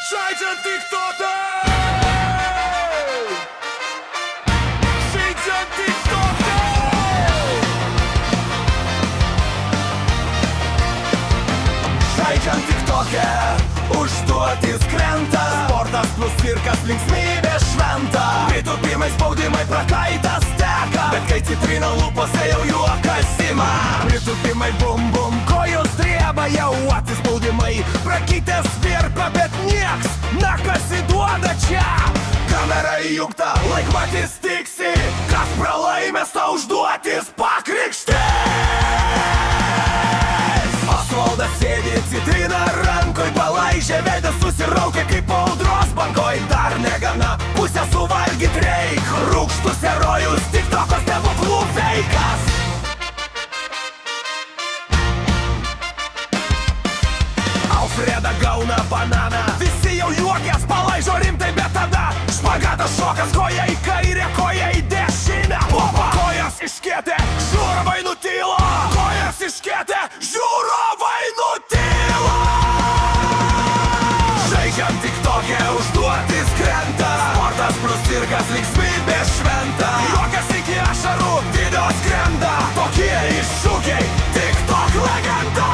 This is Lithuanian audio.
Žaidžiant TikToką! Žaidžiant TikToką! Žaidžiant TikTokę, užduotis krenta. Sportas plus cirkas, linksmybė šventa. Pritupimai, spaudimai, prakaitas teka. Bet kai citrina lūpose jau juokas ima. Pritupimai bum bum, kojos drieba jau atsispaudimai. Prakytės virpa, bet nieks nakas įduoda čia. Kamera įjungta, laikmatis tiksi. Kas pralaimės, ta užduotis pakrikštės. Osvaldas sėdi, citrina rankoj palaižė, veidas susiraukia kaip audros bangoj. Dar negana, pusę suvalgyt reik. Rūgštus herojus, TikToko stebuklų feikas. Alfreda gauna bananą. Visi jau juokės, palaižo rimtai, bet tada špagatas šokas, koja į kairę, koja į dešinę. Opa! Kojas iškėtė, žiūrovai nutilo. Kojas iškėtė, žiūrovai nutilo. Žaidžiant TikTokę, užduotis krenta. Sportas plus cirkas, linksmybė šventa. Juokas iki ašarų, video skrenda. Tokie iššūkiai, TikTok legenda.